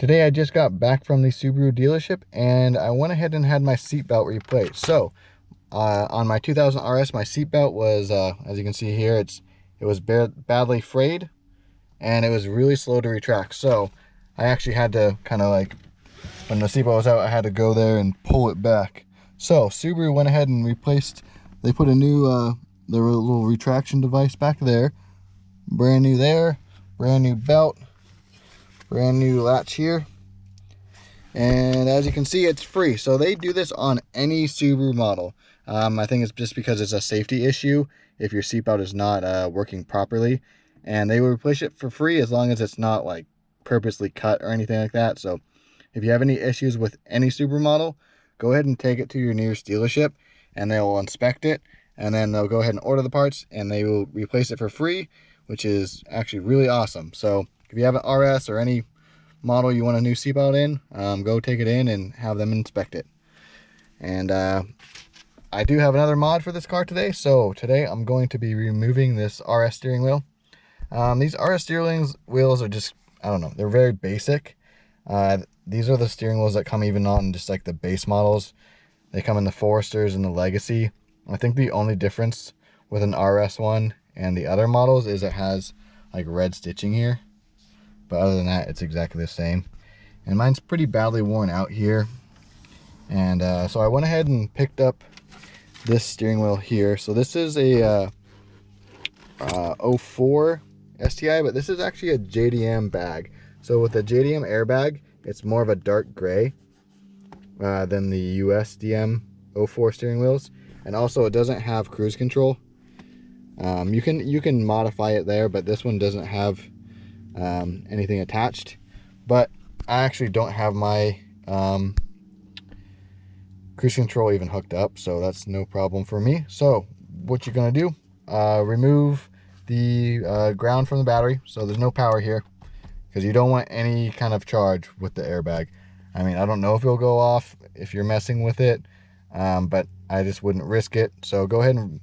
Today I just got back from the Subaru dealership and I went ahead and had my seatbelt replaced. So on my 2000 RS, my seatbelt was, as you can see here, it was badly frayed and it was really slow to retract. So I actually had to kind of like, when the seatbelt was out, I had to go there and pull it back. So Subaru went ahead and replaced, they put a new, the little retraction device back there, brand new there, brand new belt, brand new latch here, and as you can see, it's free. So they do this on any Subaru model. I think it's just because it's a safety issue if your seatbelt is not working properly, and they will replace it for free as long as it's not like purposely cut or anything like that. So if you have any issues with any Subaru model, go ahead and take it to your nearest dealership and they will inspect it, and then they'll go ahead and order the parts and they will replace it for free, which is actually really awesome. So if you have an RS or any model you want a new seatbelt in, go take it in and have them inspect it. And I do have another mod for this car today. So today I'm going to be removing this RS steering wheel. These RS steering wheels are just, I don't know, they're very basic. These are the steering wheels that come even on just like the base models. They come in the Foresters and the Legacy. I think the only difference with an RS one and the other models is it has like red stitching here, but other than that it's exactly the same. And mine's pretty badly worn out here, and so I went ahead and picked up this steering wheel here. So this is a 04 STI, but this is actually a JDM bag. So with the JDM airbag, it's more of a dark gray than the USDM 04 steering wheels. And also it doesn't have cruise control. You can modify it there, but this one doesn't have anything attached. But I actually don't have my cruise control even hooked up, so that's no problem for me. So what you're gonna do, remove the ground from the battery, so there's no power here, because you don't want any kind of charge with the airbag. I mean, I don't know if it'll go off if you're messing with it, but I just wouldn't risk it. So go ahead and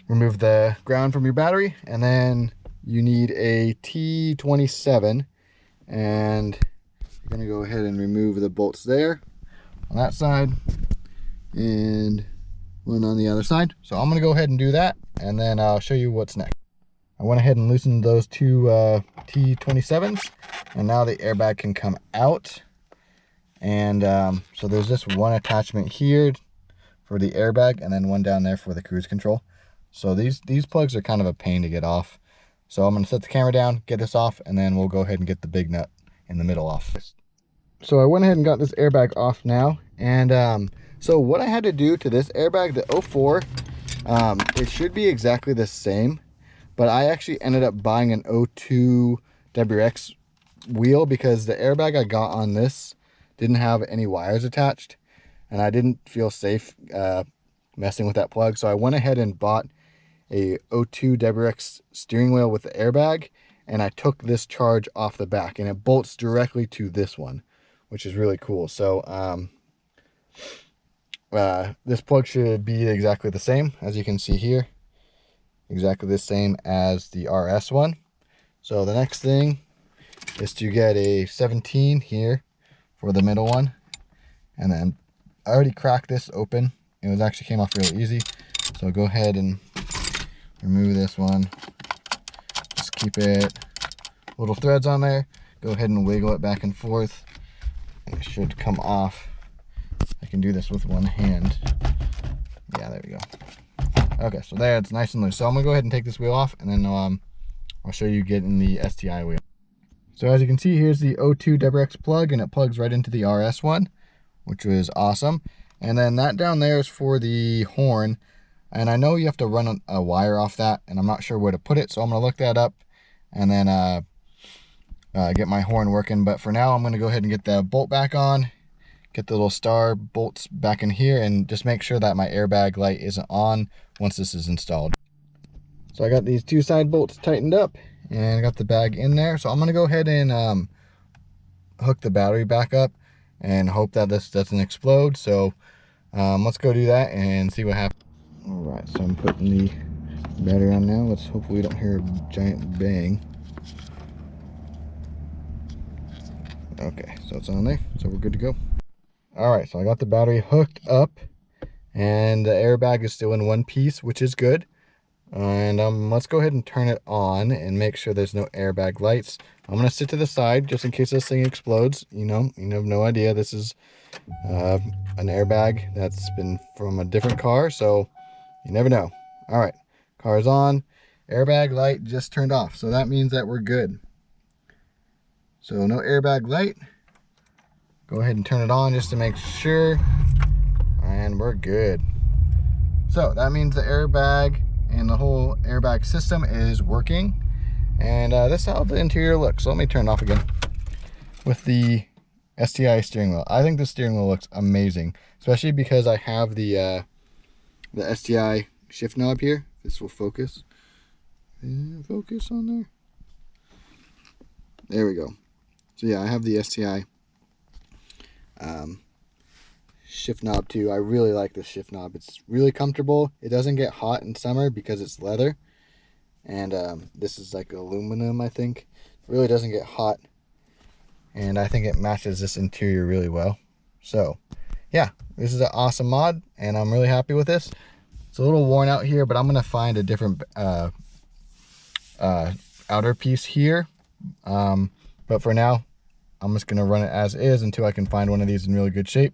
remove the ground from your battery, and then you need a T27, and you're gonna go ahead and remove the bolts there on that side and one on the other side. So I'm gonna go ahead and do that, and then I'll show you what's next. I went ahead and loosened those two T27s, and now the airbag can come out. And so there's just one attachment here for the airbag, and then one down there for the cruise control. So these plugs are kind of a pain to get off. So I'm going to set the camera down, get this off, and then we'll go ahead and get the big nut in the middle off. So I went ahead and got this airbag off now. And so what I had to do to this airbag, the 04, it should be exactly the same, but I actually ended up buying an 02 WX wheel because the airbag I got on this didn't have any wires attached, and I didn't feel safe messing with that plug. So I went ahead and bought a 02 WX steering wheel with the airbag, and I took this charge off the back, and it bolts directly to this one, which is really cool. So this plug should be exactly the same, as you can see here, exactly the same as the RS one. So the next thing is to get a 17 here for the middle one, and then I already cracked this open. It was actually came off really easy. So go ahead and remove this one. Just keep it little threads on there. Go ahead and wiggle it back and forth. It should come off. I can do this with one hand. Yeah, there we go. Okay, so there, it's nice and loose. So I'm gonna go ahead and take this wheel off, and then I'll show you getting the STI wheel. So as you can see, here's the 02 WX plug, and it plugs right into the RS one, which was awesome. And then that down there is for the horn, and I know you have to run a wire off that, and I'm not sure where to put it, so I'm gonna look that up and then get my horn working. But for now, I'm gonna go ahead and get the bolt back on, get the little star bolts back in here, and just make sure that my airbag light isn't on once this is installed. So I got these two side bolts tightened up, and I got the bag in there. So I'm gonna go ahead and hook the battery back up and hope that this doesn't explode. So let's go do that and see what happens. All right, so I'm putting the battery on now. Let's hopefully we don't hear a giant bang. Okay, so it's on there, so we're good to go. All right, so I got the battery hooked up, and the airbag is still in one piece, which is good. And let's go ahead and turn it on and make sure there's no airbag lights. I'm gonna sit to the side just in case this thing explodes. You have no idea. This is an airbag that's been from a different car, so you never know. All right, car is on. Airbag light just turned off, so that means that we're good. So no airbag light. Go ahead and turn it on just to make sure, and we're good. So that means the airbag and the whole airbag system is working. And this is how the interior looks. So let me turn it off again. With the STI steering wheel, I think the steering wheel looks amazing, especially because I have the STI shift knob here. This will focus. Focus on there. There we go. So yeah, I have the STI shift knob too. I really like this shift knob. It's really comfortable. It doesn't get hot in summer because it's leather, and this is like aluminum, I think. It really doesn't get hot, and I think it matches this interior really well. So yeah, this is an awesome mod, and I'm really happy with this. It's a little worn out here, but I'm gonna find a different outer piece here, but for now I'm just gonna run it as is until I can find one of these in really good shape.